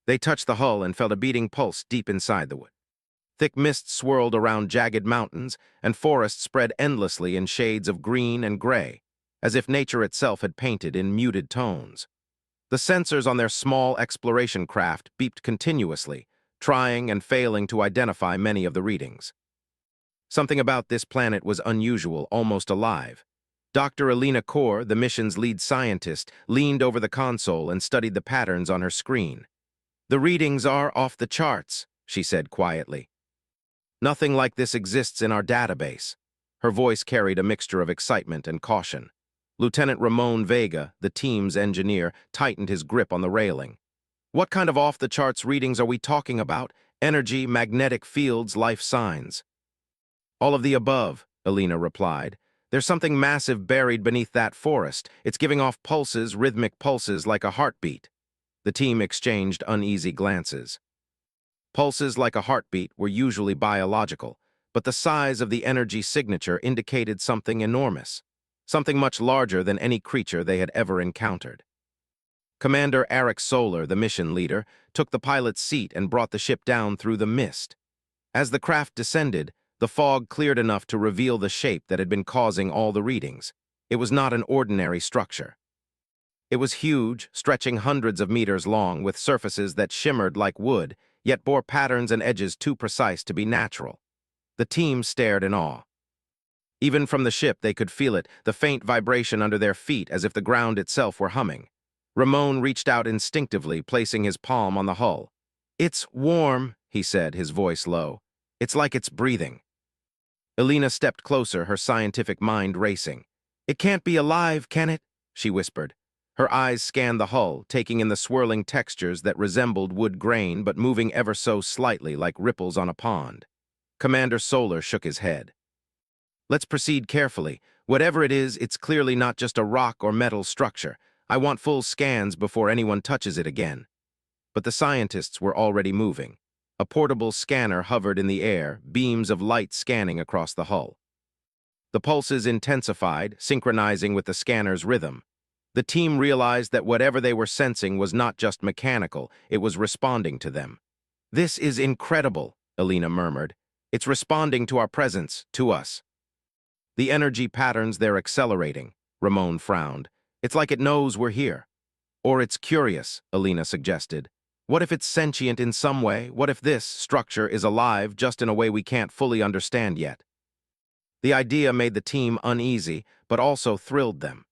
They touched the hull and felt a beating pulse deep inside the wood. Thick mist swirled around jagged mountains, and forests spread endlessly in shades of green and gray, as if nature itself had painted in muted tones. The sensors on their small exploration craft beeped continuously, trying and failing to identify many of the readings. Something about this planet was unusual, almost alive. Dr. Alina Kaur, the mission's lead scientist, leaned over the console and studied the patterns on her screen. "The readings are off the charts," she said quietly. "Nothing like this exists in our database." Her voice carried a mixture of excitement and caution. Lieutenant Ramon Vega, the team's engineer, tightened his grip on the railing. "What kind of off-the-charts readings are we talking about? Energy, magnetic fields, life signs?" "All of the above," Alina replied. "There's something massive buried beneath that forest. It's giving off pulses, rhythmic pulses like a heartbeat." The team exchanged uneasy glances. Pulses like a heartbeat were usually biological, but the size of the energy signature indicated something enormous, something much larger than any creature they had ever encountered. Commander Eric Solar, the mission leader, took the pilot's seat and brought the ship down through the mist. As the craft descended, the fog cleared enough to reveal the shape that had been causing all the readings. It was not an ordinary structure. It was huge, stretching hundreds of meters long, with surfaces that shimmered like wood, yet bore patterns and edges too precise to be natural. The team stared in awe. Even from the ship they could feel it, the faint vibration under their feet, as if the ground itself were humming. Ramon reached out instinctively, placing his palm on the hull. "It's warm," he said, his voice low. "It's like it's breathing." Alina stepped closer, her scientific mind racing. "It can't be alive, can it?" she whispered. Her eyes scanned the hull, taking in the swirling textures that resembled wood grain but moving ever so slightly like ripples on a pond. Commander Solar shook his head. "Let's proceed carefully. Whatever it is, it's clearly not just a rock or metal structure. I want full scans before anyone touches it again." But the scientists were already moving. A portable scanner hovered in the air, beams of light scanning across the hull. The pulses intensified, synchronizing with the scanner's rhythm. The team realized that whatever they were sensing was not just mechanical, it was responding to them. "This is incredible," Alina murmured. "It's responding to our presence, to us." "The energy patterns they're accelerating," Ramon frowned. "It's like it knows we're here." "Or it's curious," Alina suggested. "What if it's sentient in some way? What if this structure is alive just in a way we can't fully understand yet?" The idea made the team uneasy, but also thrilled them.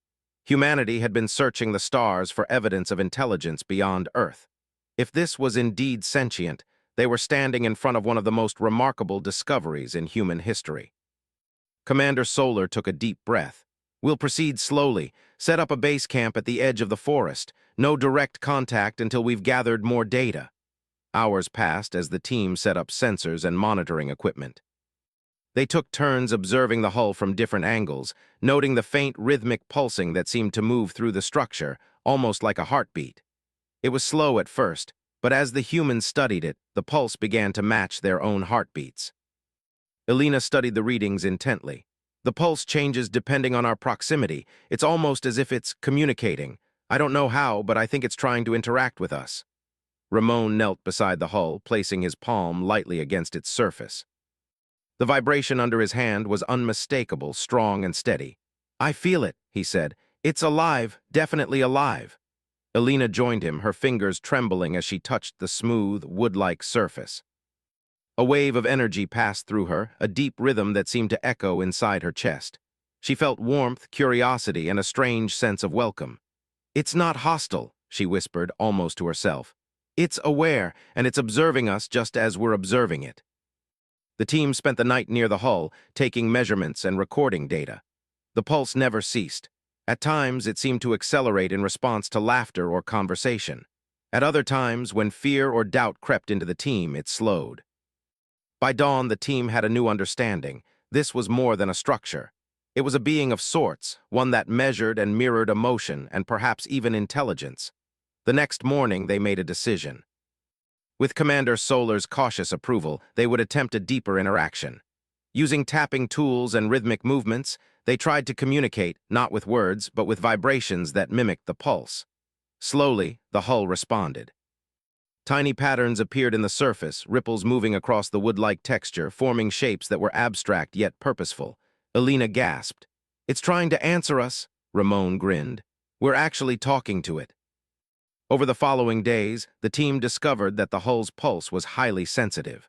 Humanity had been searching the stars for evidence of intelligence beyond Earth. If this was indeed sentient, they were standing in front of one of the most remarkable discoveries in human history. Commander Solar took a deep breath. "We'll proceed slowly, set up a base camp at the edge of the forest. No direct contact until we've gathered more data." Hours passed as the team set up sensors and monitoring equipment. They took turns observing the hull from different angles, noting the faint rhythmic pulsing that seemed to move through the structure, almost like a heartbeat. It was slow at first, but as the humans studied it, the pulse began to match their own heartbeats. Alina studied the readings intently. "The pulse changes depending on our proximity. It's almost as if it's communicating. I don't know how, but I think it's trying to interact with us." Ramon knelt beside the hull, placing his palm lightly against its surface. The vibration under his hand was unmistakable, strong and steady. "I feel it," he said. "It's alive, definitely alive." Alina joined him, her fingers trembling as she touched the smooth, wood-like surface. A wave of energy passed through her, a deep rhythm that seemed to echo inside her chest. She felt warmth, curiosity, and a strange sense of welcome. "It's not hostile," she whispered, almost to herself. "It's aware, and it's observing us just as we're observing it." The team spent the night near the hull, taking measurements and recording data. The pulse never ceased. At times, it seemed to accelerate in response to laughter or conversation. At other times, when fear or doubt crept into the team, it slowed. By dawn, the team had a new understanding. This was more than a structure. It was a being of sorts, one that measured and mirrored emotion and perhaps even intelligence. The next morning, they made a decision. With Commander Solar's cautious approval, they would attempt a deeper interaction. Using tapping tools and rhythmic movements, they tried to communicate, not with words, but with vibrations that mimicked the pulse. Slowly, the hull responded. Tiny patterns appeared in the surface, ripples moving across the wood-like texture, forming shapes that were abstract yet purposeful. Alina gasped. "It's trying to answer us," Ramon grinned. "We're actually talking to it." Over the following days, the team discovered that the hull's pulse was highly sensitive.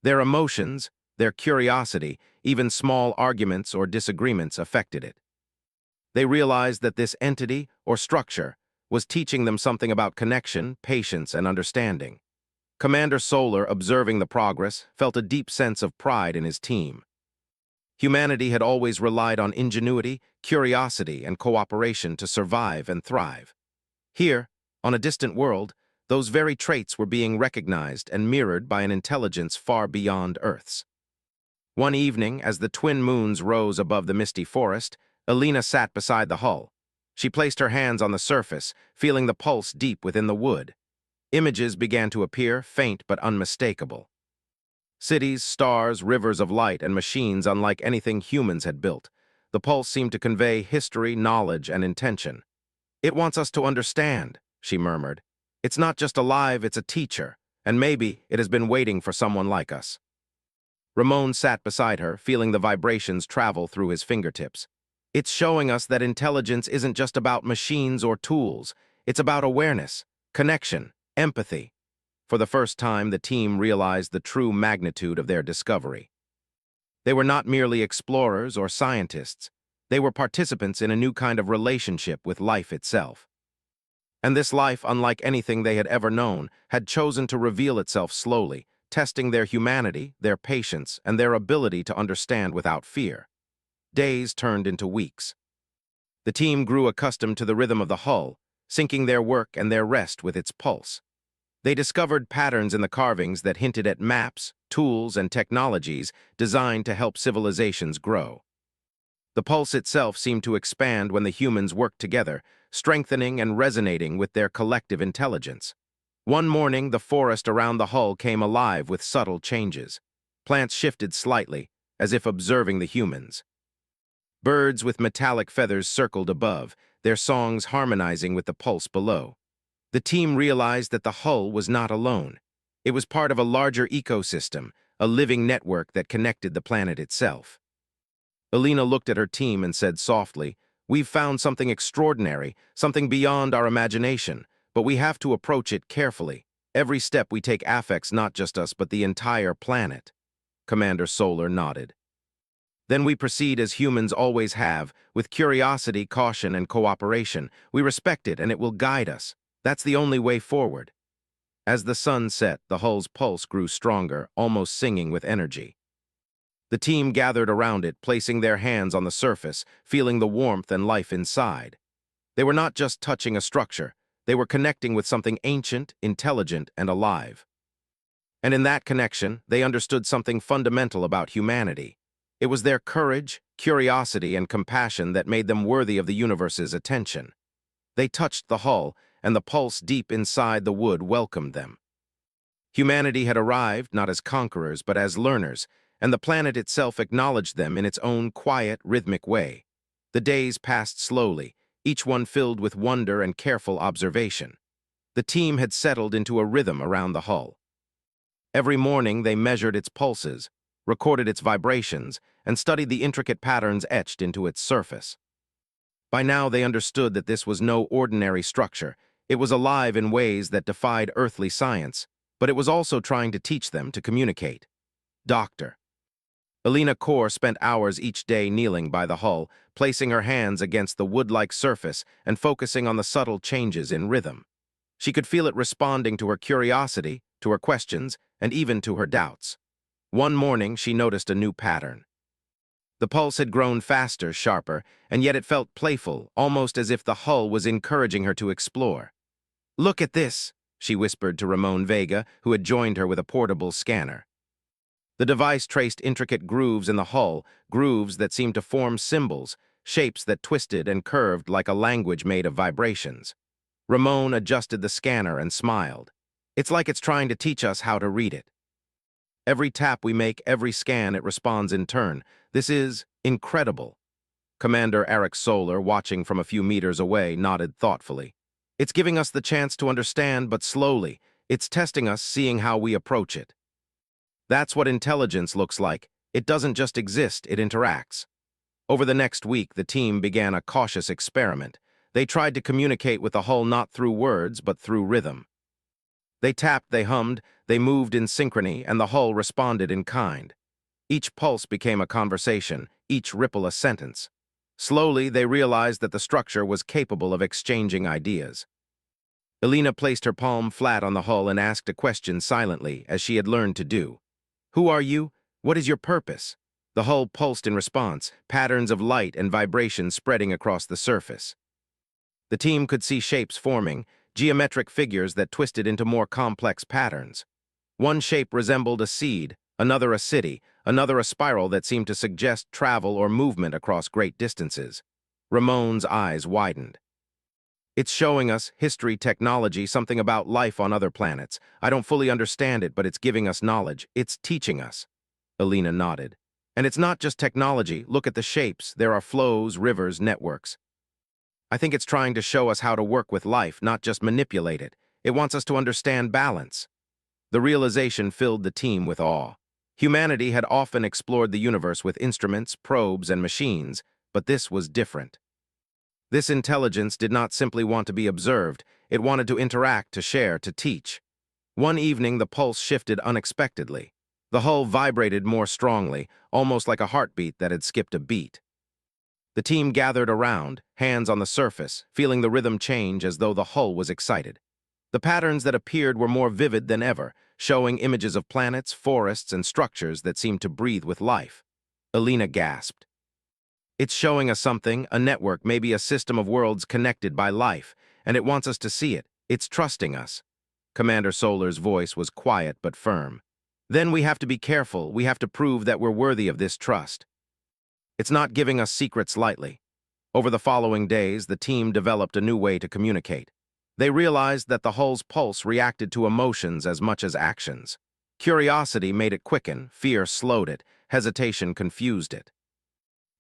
Their emotions, their curiosity, even small arguments or disagreements affected it. They realized that this entity, or structure, was teaching them something about connection, patience, and understanding. Commander Solar, observing the progress, felt a deep sense of pride in his team. Humanity had always relied on ingenuity, curiosity, and cooperation to survive and thrive. Here, on a distant world, those very traits were being recognized and mirrored by an intelligence far beyond Earth's. One evening, as the twin moons rose above the misty forest, Alina sat beside the hull. She placed her hands on the surface, feeling the pulse deep within the wood. Images began to appear, faint but unmistakable. Cities, stars, rivers of light, and machines unlike anything humans had built. The pulse seemed to convey history, knowledge, and intention. "It wants us to understand," she murmured. "It's not just alive, it's a teacher, and maybe it has been waiting for someone like us." Ramon sat beside her, feeling the vibrations travel through his fingertips. "It's showing us that intelligence isn't just about machines or tools. It's about awareness, connection, empathy." For the first time, the team realized the true magnitude of their discovery. They were not merely explorers or scientists. They were participants in a new kind of relationship with life itself. And this life, unlike anything they had ever known, had chosen to reveal itself slowly, testing their humanity, their patience, and their ability to understand without fear. Days turned into weeks. The team grew accustomed to the rhythm of the hull, syncing their work and their rest with its pulse. They discovered patterns in the carvings that hinted at maps, tools, and technologies designed to help civilizations grow. The pulse itself seemed to expand when the humans worked together, strengthening and resonating with their collective intelligence. One morning, the forest around the hull came alive with subtle changes. Plants shifted slightly, as if observing the humans. Birds with metallic feathers circled above, their songs harmonizing with the pulse below. The team realized that the hull was not alone. It was part of a larger ecosystem, a living network that connected the planet itself. Alina looked at her team and said softly, "We've found something extraordinary, something beyond our imagination, but we have to approach it carefully. Every step we take affects not just us, but the entire planet." Commander Solar nodded. "Then we proceed as humans always have, with curiosity, caution, and cooperation. We respect it, and it will guide us. That's the only way forward." As the sun set, the hull's pulse grew stronger, almost singing with energy. The team gathered around it, placing their hands on the surface, feeling the warmth and life inside. They were not just touching a structure, they were connecting with something ancient, intelligent, and alive. And in that connection, they understood something fundamental about humanity. It was their courage, curiosity, and compassion that made them worthy of the universe's attention. They touched the hull, and the pulse deep inside the wood welcomed them. Humanity had arrived not as conquerors but as learners, and the planet itself acknowledged them in its own quiet, rhythmic way. The days passed slowly, each one filled with wonder and careful observation. The team had settled into a rhythm around the hull. Every morning they measured its pulses, recorded its vibrations, and studied the intricate patterns etched into its surface. By now they understood that this was no ordinary structure. It was alive in ways that defied earthly science, but it was also trying to teach them to communicate. Doctor. Alina Kaur spent hours each day kneeling by the hull, placing her hands against the wood-like surface and focusing on the subtle changes in rhythm. She could feel it responding to her curiosity, to her questions, and even to her doubts. One morning, she noticed a new pattern. The pulse had grown faster, sharper, and yet it felt playful, almost as if the hull was encouraging her to explore. "Look at this," she whispered to Ramon Vega, who had joined her with a portable scanner. The device traced intricate grooves in the hull, grooves that seemed to form symbols, shapes that twisted and curved like a language made of vibrations. Ramon adjusted the scanner and smiled. "It's like it's trying to teach us how to read it. Every tap we make, every scan, it responds in turn. This is incredible." Commander Eric Solar, watching from a few meters away, nodded thoughtfully. "It's giving us the chance to understand, but slowly. It's testing us, seeing how we approach it. That's what intelligence looks like. It doesn't just exist, it interacts. Over the next week, the team began a cautious experiment. They tried to communicate with the hull not through words, but through rhythm. They tapped, they hummed, they moved in synchrony, and the hull responded in kind. Each pulse became a conversation, each ripple a sentence. Slowly, they realized that the structure was capable of exchanging ideas. Elena placed her palm flat on the hull and asked a question silently, as she had learned to do. "Who are you? What is your purpose?" The hull pulsed in response, patterns of light and vibration spreading across the surface. The team could see shapes forming, geometric figures that twisted into more complex patterns. One shape resembled a seed, another a city, another a spiral that seemed to suggest travel or movement across great distances. Ramon's eyes widened. "It's showing us history, technology, something about life on other planets. I don't fully understand it, but it's giving us knowledge. It's teaching us." Elena nodded. "And it's not just technology. Look at the shapes. There are flows, rivers, networks. I think it's trying to show us how to work with life, not just manipulate it. It wants us to understand balance." The realization filled the team with awe. Humanity had often explored the universe with instruments, probes, and machines, but this was different. This intelligence did not simply want to be observed, it wanted to interact, to share, to teach. One evening, the pulse shifted unexpectedly. The hull vibrated more strongly, almost like a heartbeat that had skipped a beat. The team gathered around, hands on the surface, feeling the rhythm change as though the hull was excited. The patterns that appeared were more vivid than ever, showing images of planets, forests, and structures that seemed to breathe with life. Elena gasped. "It's showing us something, a network, maybe a system of worlds connected by life, and it wants us to see it. It's trusting us." Commander Solar's voice was quiet but firm. "Then we have to be careful. We have to prove that we're worthy of this trust. It's not giving us secrets lightly." Over the following days, the team developed a new way to communicate. They realized that the hull's pulse reacted to emotions as much as actions. Curiosity made it quicken, fear slowed it, hesitation confused it.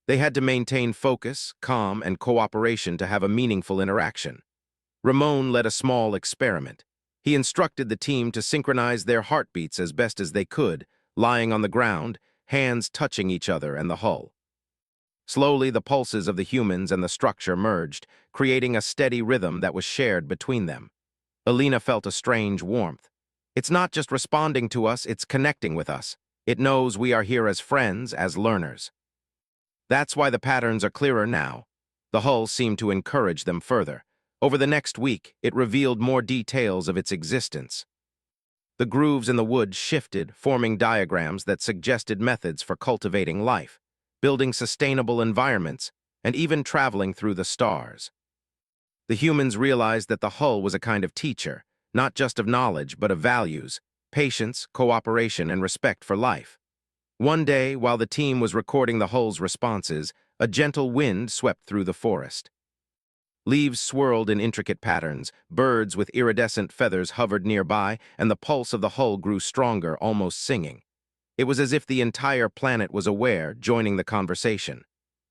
They had to maintain focus, calm, and cooperation to have a meaningful interaction. Ramon led a small experiment. He instructed the team to synchronize their heartbeats as best as they could, lying on the ground, hands touching each other and the hull. Slowly, the pulses of the humans and the structure merged, creating a steady rhythm that was shared between them. Elena felt a strange warmth. It's not just responding to us, it's connecting with us. It knows we are here as friends, as learners. That's why the patterns are clearer now. The hull seemed to encourage them further. Over the next week, it revealed more details of its existence. The grooves in the wood shifted, forming diagrams that suggested methods for cultivating life, building sustainable environments, and even traveling through the stars. The humans realized that the hull was a kind of teacher, not just of knowledge, but of values, patience, cooperation, and respect for life. One day, while the team was recording the hull's responses, a gentle wind swept through the forest. Leaves swirled in intricate patterns, birds with iridescent feathers hovered nearby, and the pulse of the hull grew stronger, almost singing. It was as if the entire planet was aware, joining the conversation.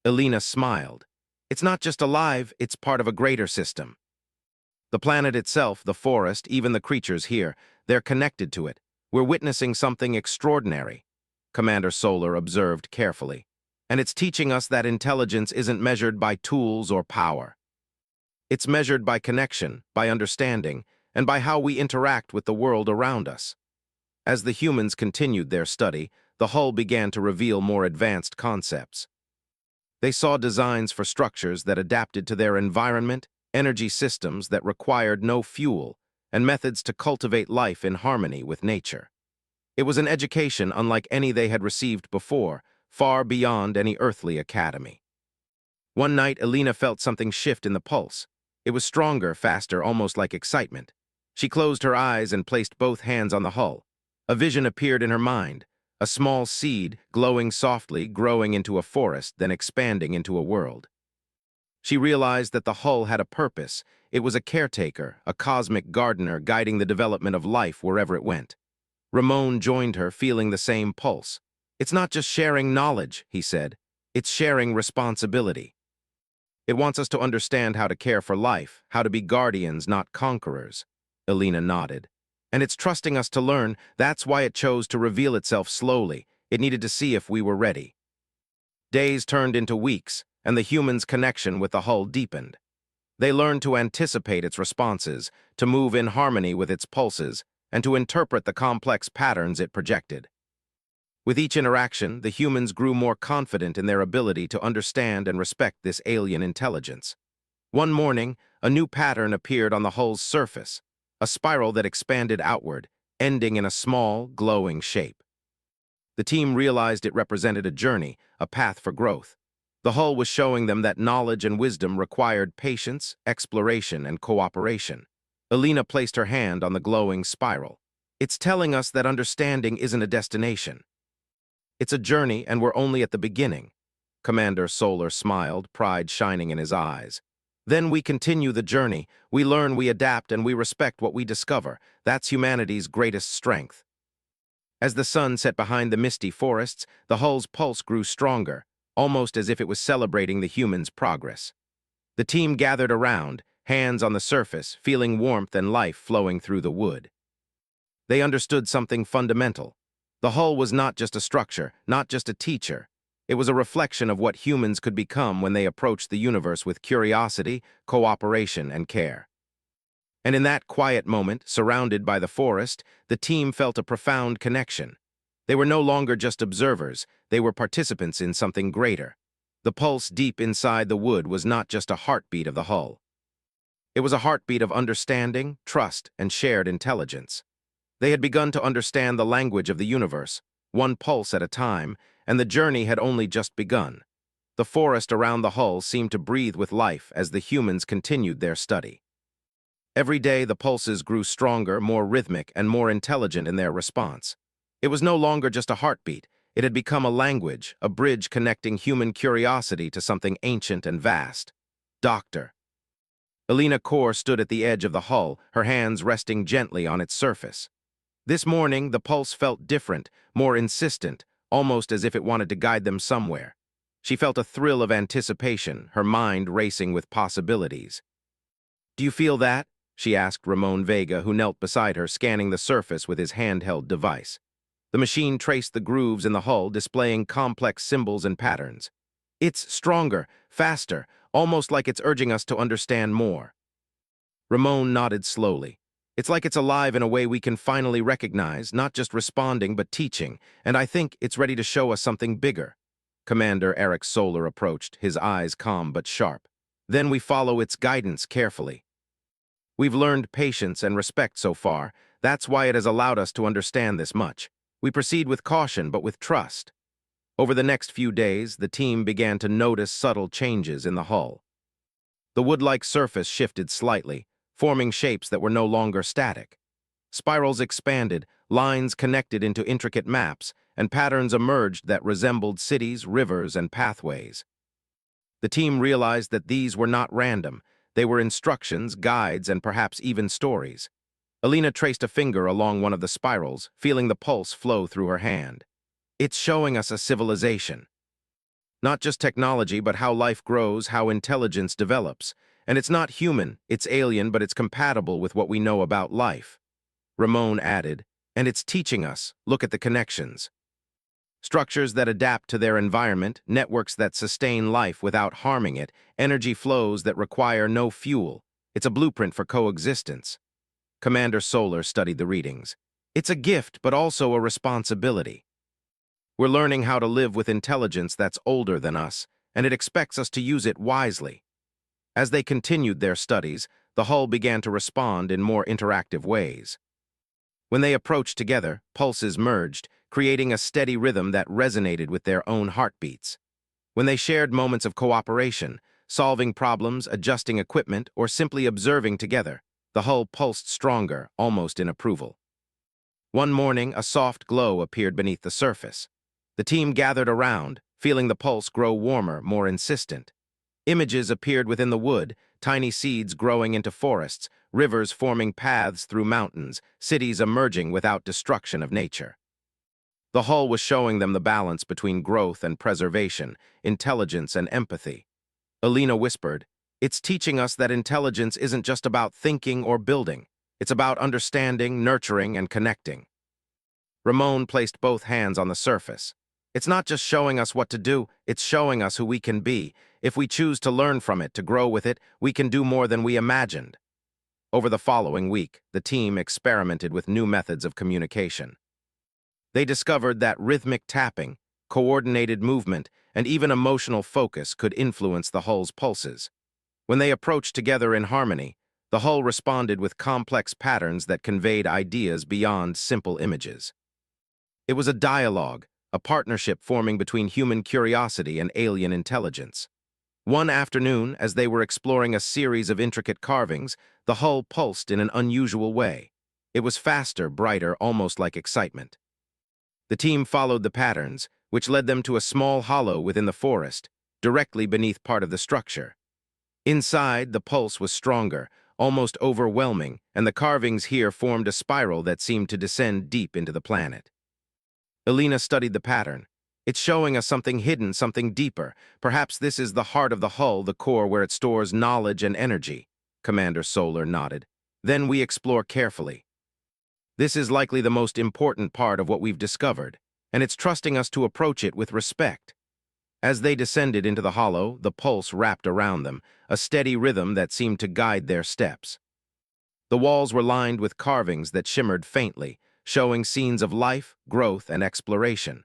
Elena smiled. "It's not just alive, it's part of a greater system." The planet itself, the forest, even the creatures here, they're connected to it. We're witnessing something extraordinary, Commander Solar observed carefully. And it's teaching us that intelligence isn't measured by tools or power. It's measured by connection, by understanding, and by how we interact with the world around us. As the humans continued their study, the hull began to reveal more advanced concepts. They saw designs for structures that adapted to their environment, energy systems that required no fuel, and methods to cultivate life in harmony with nature. It was an education unlike any they had received before, far beyond any earthly academy. One night, Elena felt something shift in the pulse. It was stronger, faster, almost like excitement. She closed her eyes and placed both hands on the hull. A vision appeared in her mind, a small seed, glowing softly, growing into a forest, then expanding into a world. She realized that the hull had a purpose. It was a caretaker, a cosmic gardener guiding the development of life wherever it went. Ramon joined her, feeling the same pulse. "It's not just sharing knowledge," he said. "It's sharing responsibility. It wants us to understand how to care for life, how to be guardians, not conquerors." Elena nodded. And it's trusting us to learn. That's why it chose to reveal itself slowly. It needed to see if we were ready. Days turned into weeks, and the humans' connection with the hull deepened. They learned to anticipate its responses, to move in harmony with its pulses, and to interpret the complex patterns it projected. With each interaction, the humans grew more confident in their ability to understand and respect this alien intelligence. One morning, a new pattern appeared on the hull's surface, a spiral that expanded outward, ending in a small, glowing shape. The team realized it represented a journey, a path for growth. The hull was showing them that knowledge and wisdom required patience, exploration, and cooperation. Alina placed her hand on the glowing spiral. It's telling us that understanding isn't a destination. It's a journey, and we're only at the beginning. Commander Solar smiled, pride shining in his eyes. Then we continue the journey. We learn, we adapt, and we respect what we discover. That's humanity's greatest strength. As the sun set behind the misty forests, the hull's pulse grew stronger, almost as if it was celebrating the humans' progress. The team gathered around, hands on the surface, feeling warmth and life flowing through the wood. They understood something fundamental. The hull was not just a structure, not just a teacher. It was a reflection of what humans could become when they approached the universe with curiosity, cooperation, and care. And in that quiet moment, surrounded by the forest, the team felt a profound connection. They were no longer just observers, they were participants in something greater. The pulse deep inside the wood was not just a heartbeat of the hull. It was a heartbeat of understanding, trust, and shared intelligence. They had begun to understand the language of the universe, one pulse at a time, and the journey had only just begun. The forest around the hull seemed to breathe with life as the humans continued their study. Every day the pulses grew stronger, more rhythmic, and more intelligent in their response. It was no longer just a heartbeat. It had become a language, a bridge connecting human curiosity to something ancient and vast. Doctor. Alina Kor stood at the edge of the hull, her hands resting gently on its surface. This morning, the pulse felt different, more insistent, almost as if it wanted to guide them somewhere. She felt a thrill of anticipation, her mind racing with possibilities. "Do you feel that?" she asked Ramon Vega, who knelt beside her, scanning the surface with his handheld device. The machine traced the grooves in the hull, displaying complex symbols and patterns. "It's stronger, faster, almost like it's urging us to understand more." Ramon nodded slowly. "It's like it's alive in a way we can finally recognize, not just responding but teaching, and I think it's ready to show us something bigger." Commander Eric Solar approached, his eyes calm but sharp. "Then we follow its guidance carefully. We've learned patience and respect so far. That's why it has allowed us to understand this much. We proceed with caution but with trust." Over the next few days, the team began to notice subtle changes in the hull. The wood-like surface shifted slightly, forming shapes that were no longer static. Spirals expanded, lines connected into intricate maps, and patterns emerged that resembled cities, rivers, and pathways. The team realized that these were not random. They were instructions, guides, and perhaps even stories. Alina traced a finger along one of the spirals, feeling the pulse flow through her hand. "It's showing us a civilization. Not just technology, but how life grows, how intelligence develops. And it's not human, it's alien, but it's compatible with what we know about life." Ramon added, "And it's teaching us, look at the connections. Structures that adapt to their environment, networks that sustain life without harming it, energy flows that require no fuel. It's a blueprint for coexistence." Commander Solar studied the readings. "It's a gift, but also a responsibility. We're learning how to live with intelligence that's older than us, and it expects us to use it wisely." As they continued their studies, the hull began to respond in more interactive ways. When they approached together, pulses merged, creating a steady rhythm that resonated with their own heartbeats. When they shared moments of cooperation, solving problems, adjusting equipment, or simply observing together, the hull pulsed stronger, almost in approval. One morning, a soft glow appeared beneath the surface. The team gathered around, feeling the pulse grow warmer, more insistent. Images appeared within the wood, tiny seeds growing into forests, rivers forming paths through mountains, cities emerging without destruction of nature. The hull was showing them the balance between growth and preservation, intelligence and empathy. Alina whispered, "It's teaching us that intelligence isn't just about thinking or building. It's about understanding, nurturing, and connecting. Ramon placed both hands on the surface. It's not just showing us what to do, it's showing us who we can be. If we choose to learn from it, to grow with it, we can do more than we imagined. Over the following week, the team experimented with new methods of communication. They discovered that rhythmic tapping, coordinated movement, and even emotional focus could influence the hull's pulses. When they approached together in harmony, the hull responded with complex patterns that conveyed ideas beyond simple images. It was a dialogue, a partnership forming between human curiosity and alien intelligence. One afternoon, as they were exploring a series of intricate carvings, the hull pulsed in an unusual way. It was faster, brighter, almost like excitement. The team followed the patterns, which led them to a small hollow within the forest, directly beneath part of the structure. Inside, the pulse was stronger, almost overwhelming, and the carvings here formed a spiral that seemed to descend deep into the planet. Elena studied the pattern. It's showing us something hidden, something deeper. Perhaps this is the heart of the hull, the core where it stores knowledge and energy. Commander Solar nodded. Then we explore carefully. This is likely the most important part of what we've discovered, and it's trusting us to approach it with respect. As they descended into the hollow, the pulse wrapped around them, a steady rhythm that seemed to guide their steps. The walls were lined with carvings that shimmered faintly, showing scenes of life, growth, and exploration.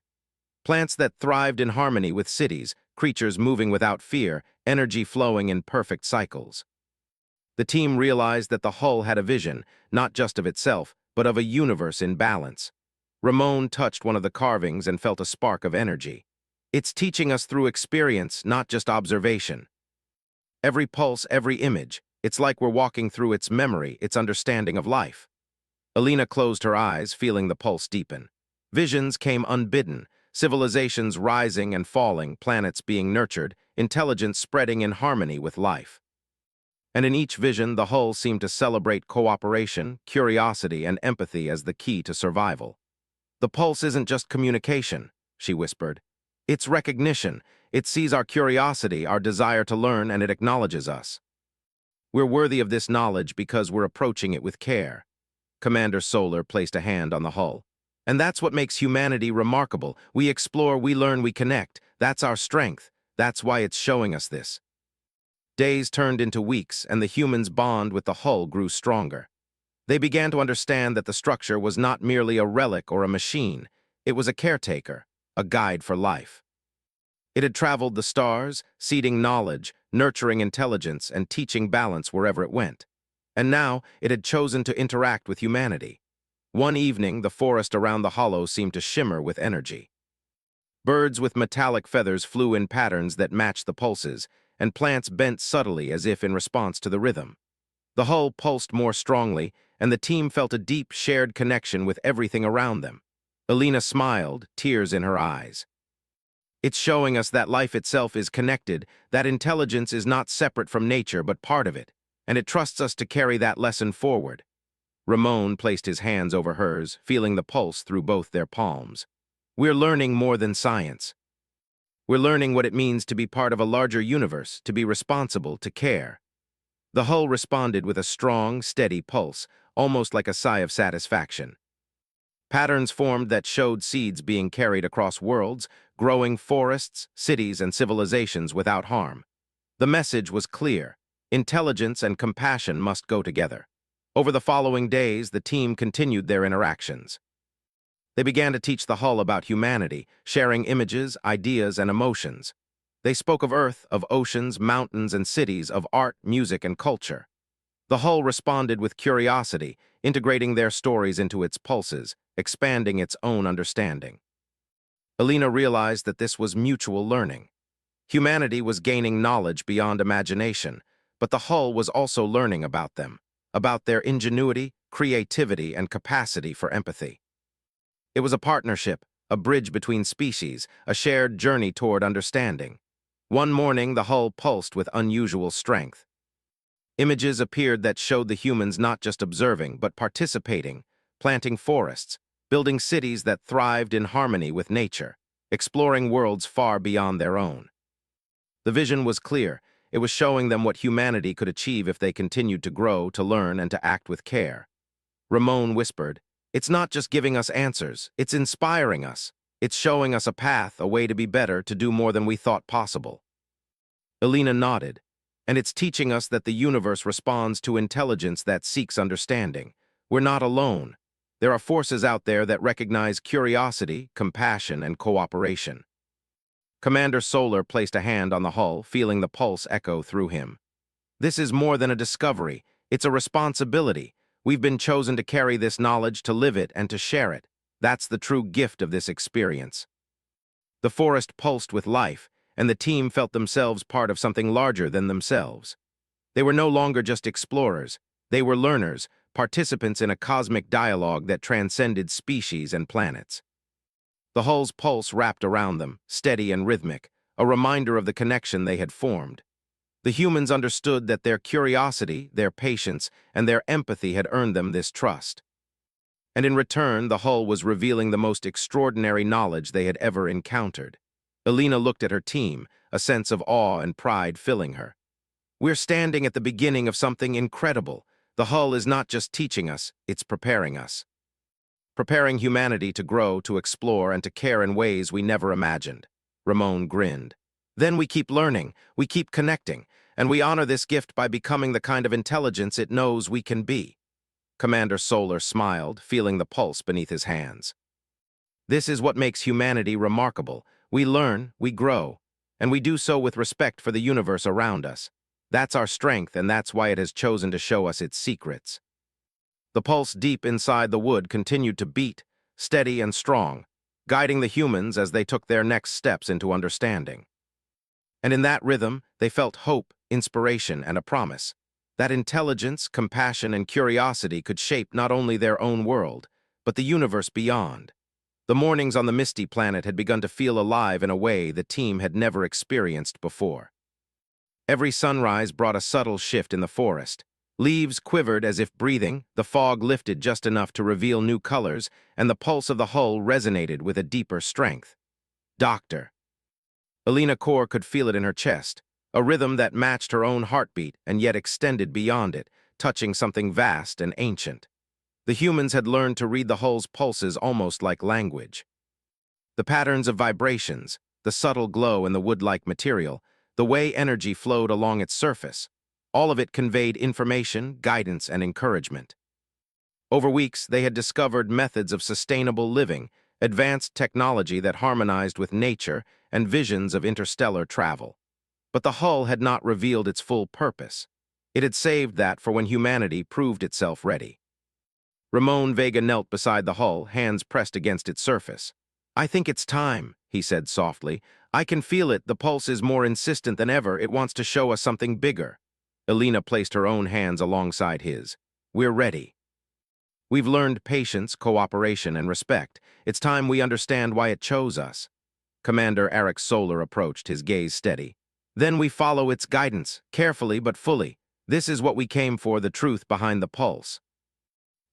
Plants that thrived in harmony with cities, creatures moving without fear, energy flowing in perfect cycles. The team realized that the hull had a vision, not just of itself, but of a universe in balance. Ramon touched one of the carvings and felt a spark of energy. It's teaching us through experience, not just observation. Every pulse, every image, it's like we're walking through its memory, its understanding of life. Elena closed her eyes, feeling the pulse deepen. Visions came unbidden, civilizations rising and falling, planets being nurtured, intelligence spreading in harmony with life. And in each vision, the hull seemed to celebrate cooperation, curiosity, and empathy as the key to survival. The pulse isn't just communication, she whispered. It's recognition. It sees our curiosity, our desire to learn, and it acknowledges us. We're worthy of this knowledge because we're approaching it with care. Commander Solar placed a hand on the hull. And that's what makes humanity remarkable. We explore, we learn, we connect. That's our strength. That's why it's showing us this. Days turned into weeks, and the humans' bond with the hull grew stronger. They began to understand that the structure was not merely a relic or a machine. It was a caretaker, a guide for life. It had traveled the stars, seeding knowledge, nurturing intelligence, and teaching balance wherever it went. And now it had chosen to interact with humanity. One evening, the forest around the hollow seemed to shimmer with energy. Birds with metallic feathers flew in patterns that matched the pulses, and plants bent subtly as if in response to the rhythm. The hull pulsed more strongly, and the team felt a deep, shared connection with everything around them. Elena smiled, tears in her eyes. It's showing us that life itself is connected, that intelligence is not separate from nature but part of it, and it trusts us to carry that lesson forward. Ramon placed his hands over hers, feeling the pulse through both their palms. We're learning more than science. We're learning what it means to be part of a larger universe, to be responsible, to care. The hull responded with a strong, steady pulse, almost like a sigh of satisfaction. Patterns formed that showed seeds being carried across worlds, growing forests, cities, and civilizations without harm. The message was clear. Intelligence and compassion must go together. Over the following days, the team continued their interactions. They began to teach the hull about humanity, sharing images, ideas, and emotions. They spoke of Earth, of oceans, mountains, and cities, of art, music, and culture. The hull responded with curiosity, integrating their stories into its pulses, expanding its own understanding. Elena realized that this was mutual learning. Humanity was gaining knowledge beyond imagination, but the hull was also learning about them, about their ingenuity, creativity, and capacity for empathy. It was a partnership, a bridge between species, a shared journey toward understanding. One morning, the hull pulsed with unusual strength. Images appeared that showed the humans not just observing, but participating, planting forests, building cities that thrived in harmony with nature, exploring worlds far beyond their own. The vision was clear. It was showing them what humanity could achieve if they continued to grow, to learn, and to act with care. Ramon whispered. It's not just giving us answers, it's inspiring us. It's showing us a path, a way to be better, to do more than we thought possible. Elena nodded. And it's teaching us that the universe responds to intelligence that seeks understanding. We're not alone. There are forces out there that recognize curiosity, compassion, and cooperation. Commander Solar placed a hand on the hull, feeling the pulse echo through him. This is more than a discovery. It's a responsibility. We've been chosen to carry this knowledge, to live it, and to share it. That's the true gift of this experience. The forest pulsed with life, and the team felt themselves part of something larger than themselves. They were no longer just explorers. They were learners, participants in a cosmic dialogue that transcended species and planets. The hull's pulse wrapped around them, steady and rhythmic, a reminder of the connection they had formed. The humans understood that their curiosity, their patience, and their empathy had earned them this trust. And in return, the hull was revealing the most extraordinary knowledge they had ever encountered. Elena looked at her team, a sense of awe and pride filling her. We're standing at the beginning of something incredible. The hull is not just teaching us, it's preparing us. Preparing humanity to grow, to explore, and to care in ways we never imagined. Ramon grinned. Then we keep learning, we keep connecting, and we honor this gift by becoming the kind of intelligence it knows we can be. Commander Solar smiled, feeling the pulse beneath his hands. This is what makes humanity remarkable. We learn, we grow, and we do so with respect for the universe around us. That's our strength, and that's why it has chosen to show us its secrets. The pulse deep inside the wood continued to beat, steady and strong, guiding the humans as they took their next steps into understanding. And in that rhythm, they felt hope, inspiration, and a promise that intelligence, compassion, and curiosity could shape not only their own world, but the universe beyond. The mornings on the misty planet had begun to feel alive in a way the team had never experienced before. Every sunrise brought a subtle shift in the forest. Leaves quivered as if breathing, the fog lifted just enough to reveal new colors, and the pulse of the hull resonated with a deeper strength. Doctor. Elena Core could feel it in her chest, a rhythm that matched her own heartbeat and yet extended beyond it, touching something vast and ancient. The humans had learned to read the hull's pulses almost like language. The patterns of vibrations, the subtle glow in the wood-like material, the way energy flowed along its surface, all of it conveyed information, guidance, and encouragement. Over weeks, they had discovered methods of sustainable living, advanced technology that harmonized with nature, and visions of interstellar travel. But the hull had not revealed its full purpose. It had saved that for when humanity proved itself ready. Ramon Vega knelt beside the hull, hands pressed against its surface. I think it's time, he said softly. I can feel it. The pulse is more insistent than ever. It wants to show us something bigger. Elena placed her own hands alongside his. We're ready. We've learned patience, cooperation, and respect. It's time we understand why it chose us. Commander Eric Solar approached, his gaze steady. Then we follow its guidance, carefully but fully. This is what we came for, the truth behind the pulse.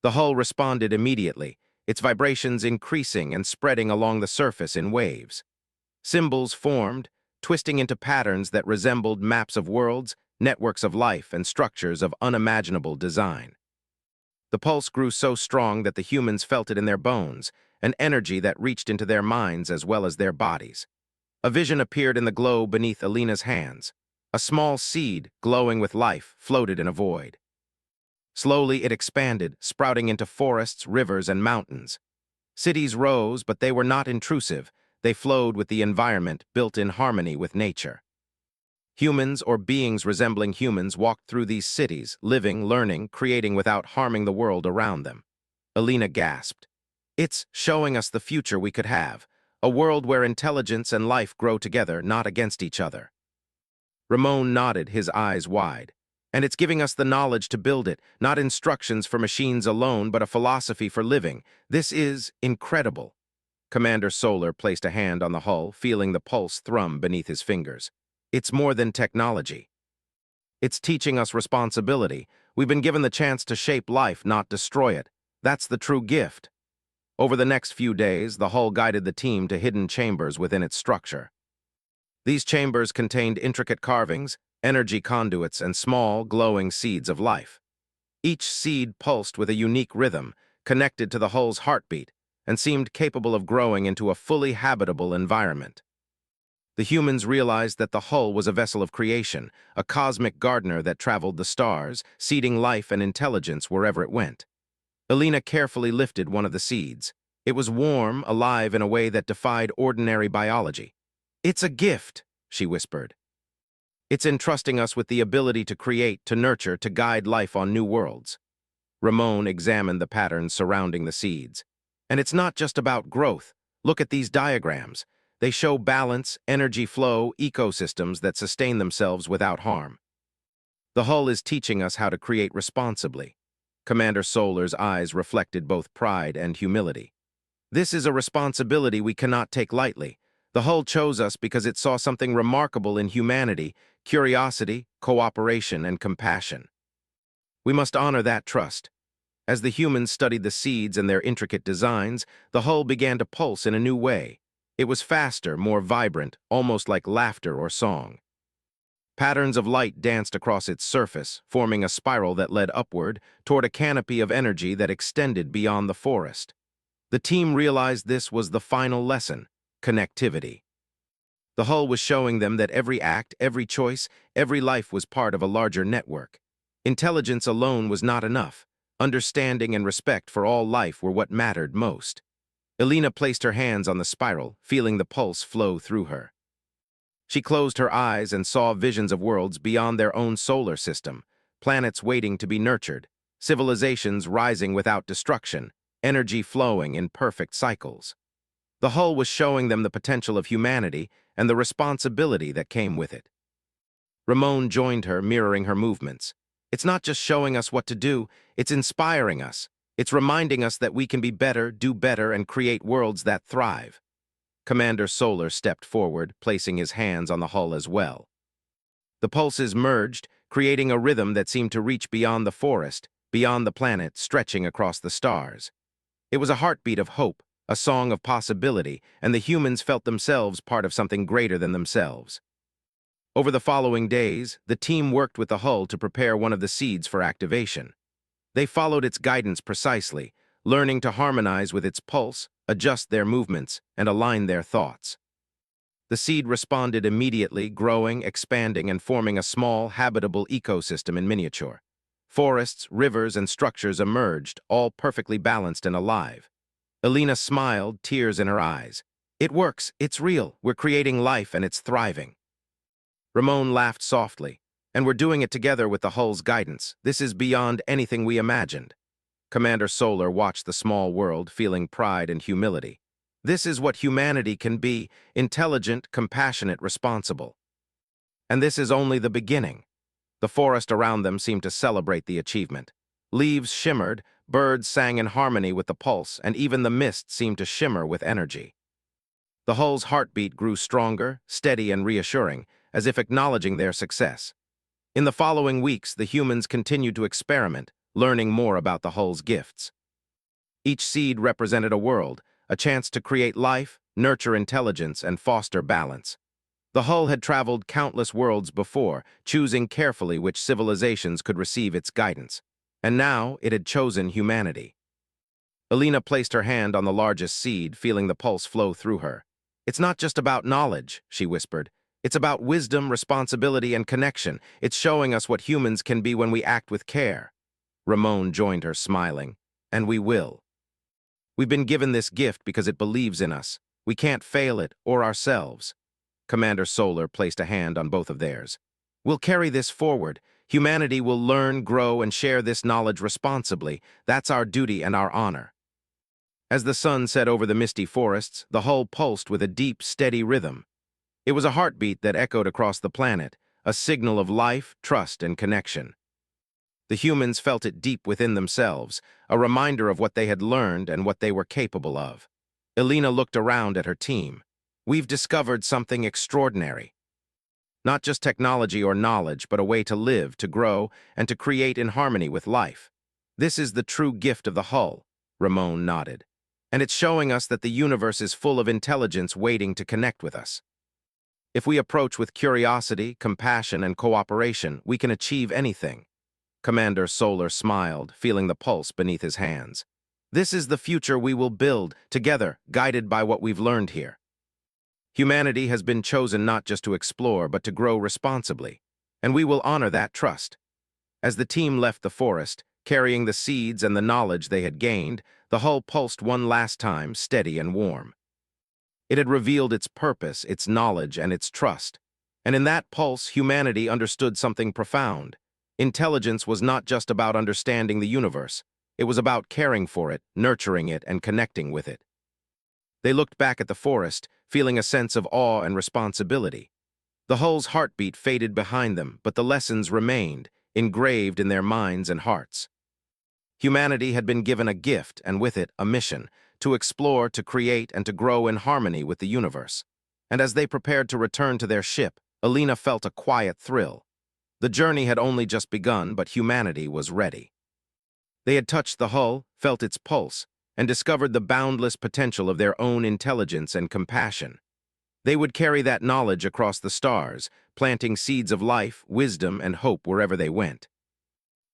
The hull responded immediately, its vibrations increasing and spreading along the surface in waves. Symbols formed, twisting into patterns that resembled maps of worlds, networks of life, and structures of unimaginable design. The pulse grew so strong that the humans felt it in their bones, an energy that reached into their minds as well as their bodies. A vision appeared in the glow beneath Elena's hands. A small seed, glowing with life, floated in a void. Slowly it expanded, sprouting into forests, rivers, and mountains. Cities rose, but they were not intrusive. They flowed with the environment, built in harmony with nature. Humans, or beings resembling humans, walked through these cities, living, learning, creating without harming the world around them. Elena gasped. It's showing us the future we could have, a world where intelligence and life grow together, not against each other. Ramon nodded, his eyes wide. And it's giving us the knowledge to build it, not instructions for machines alone, but a philosophy for living. This is incredible. Commander Solar placed a hand on the hull, feeling the pulse thrum beneath his fingers. It's more than technology. It's teaching us responsibility. We've been given the chance to shape life, not destroy it. That's the true gift. Over the next few days, the hull guided the team to hidden chambers within its structure. These chambers contained intricate carvings, energy conduits, and small, glowing seeds of life. Each seed pulsed with a unique rhythm, connected to the hull's heartbeat, and seemed capable of growing into a fully habitable environment. The humans realized that the hull was a vessel of creation, a cosmic gardener that traveled the stars, seeding life and intelligence wherever it went. Elena carefully lifted one of the seeds. It was warm, alive in a way that defied ordinary biology. "It's a gift," she whispered. "It's entrusting us with the ability to create, to nurture, to guide life on new worlds." Ramon examined the patterns surrounding the seeds. "And it's not just about growth. Look at these diagrams. They show balance, energy flow, ecosystems that sustain themselves without harm. The hull is teaching us how to create responsibly." Commander Solar's eyes reflected both pride and humility. "This is a responsibility we cannot take lightly. The hull chose us because it saw something remarkable in humanity: curiosity, cooperation, and compassion. We must honor that trust." As the humans studied the seeds and their intricate designs, the hull began to pulse in a new way. It was faster, more vibrant, almost like laughter or song. Patterns of light danced across its surface, forming a spiral that led upward toward a canopy of energy that extended beyond the forest. The team realized this was the final lesson: connectivity. The hull was showing them that every act, every choice, every life was part of a larger network. Intelligence alone was not enough. Understanding and respect for all life were what mattered most. Elena placed her hands on the spiral, feeling the pulse flow through her. She closed her eyes and saw visions of worlds beyond their own solar system, planets waiting to be nurtured, civilizations rising without destruction, energy flowing in perfect cycles. The hull was showing them the potential of humanity and the responsibility that came with it. Ramon joined her, mirroring her movements. "It's not just showing us what to do, it's inspiring us. It's reminding us that we can be better, do better, and create worlds that thrive." Commander Solar stepped forward, placing his hands on the hull as well. The pulses merged, creating a rhythm that seemed to reach beyond the forest, beyond the planet, stretching across the stars. It was a heartbeat of hope, a song of possibility, and the humans felt themselves part of something greater than themselves. Over the following days, the team worked with the hull to prepare one of the seeds for activation. They followed its guidance precisely, learning to harmonize with its pulse, adjust their movements, and align their thoughts. The seed responded immediately, growing, expanding, and forming a small, habitable ecosystem in miniature. Forests, rivers, and structures emerged, all perfectly balanced and alive. Elena smiled, tears in her eyes. "It works, it's real, we're creating life and it's thriving." Ramon laughed softly. "And we're doing it together with the hull's guidance. This is beyond anything we imagined." Commander Solar watched the small world, feeling pride and humility. This is what humanity can be: intelligent, compassionate, responsible. And this is only the beginning. The forest around them seemed to celebrate the achievement. Leaves shimmered, birds sang in harmony with the pulse, and even the mist seemed to shimmer with energy. The hull's heartbeat grew stronger, steady, and reassuring, as if acknowledging their success. In the following weeks, the humans continued to experiment, learning more about the hull's gifts. Each seed represented a world, a chance to create life, nurture intelligence, and foster balance. The hull had traveled countless worlds before, choosing carefully which civilizations could receive its guidance. And now it had chosen humanity. Elena placed her hand on the largest seed, feeling the pulse flow through her. "It's not just about knowledge," she whispered. "It's about wisdom, responsibility, and connection. It's showing us what humans can be when we act with care." Ramon joined her, smiling. "And we will. We've been given this gift because it believes in us. We can't fail it or ourselves." Commander Solar placed a hand on both of theirs. "We'll carry this forward. Humanity will learn, grow, and share this knowledge responsibly. That's our duty and our honor." As the sun set over the misty forests, the hull pulsed with a deep, steady rhythm. It was a heartbeat that echoed across the planet, a signal of life, trust, and connection. The humans felt it deep within themselves, a reminder of what they had learned and what they were capable of. Elena looked around at her team. "We've discovered something extraordinary. Not just technology or knowledge, but a way to live, to grow, and to create in harmony with life. This is the true gift of the hull." Ramon nodded. "And it's showing us that the universe is full of intelligence waiting to connect with us. If we approach with curiosity, compassion, and cooperation, we can achieve anything." Commander Solar smiled, feeling the pulse beneath his hands. This is the future we will build, together, guided by what we've learned here. Humanity has been chosen not just to explore, but to grow responsibly, and we will honor that trust. As the team left the forest, carrying the seeds and the knowledge they had gained, the hull pulsed one last time, steady and warm. It had revealed its purpose, its knowledge, and its trust. And in that pulse, humanity understood something profound. Intelligence was not just about understanding the universe. It was about caring for it, nurturing it, and connecting with it. They looked back at the forest, feeling a sense of awe and responsibility. The hull's heartbeat faded behind them, but the lessons remained, engraved in their minds and hearts. Humanity had been given a gift, and with it, a mission, to explore, to create, and to grow in harmony with the universe. And as they prepared to return to their ship, Alina felt a quiet thrill. The journey had only just begun, but humanity was ready. They had touched the hull, felt its pulse, and discovered the boundless potential of their own intelligence and compassion. They would carry that knowledge across the stars, planting seeds of life, wisdom, and hope wherever they went.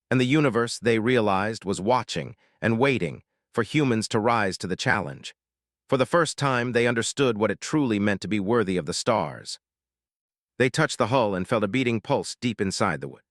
And the universe, they realized, was watching and waiting for humans to rise to the challenge. For the first time, they understood what it truly meant to be worthy of the stars. They touched the hull and felt a beating pulse deep inside the wood.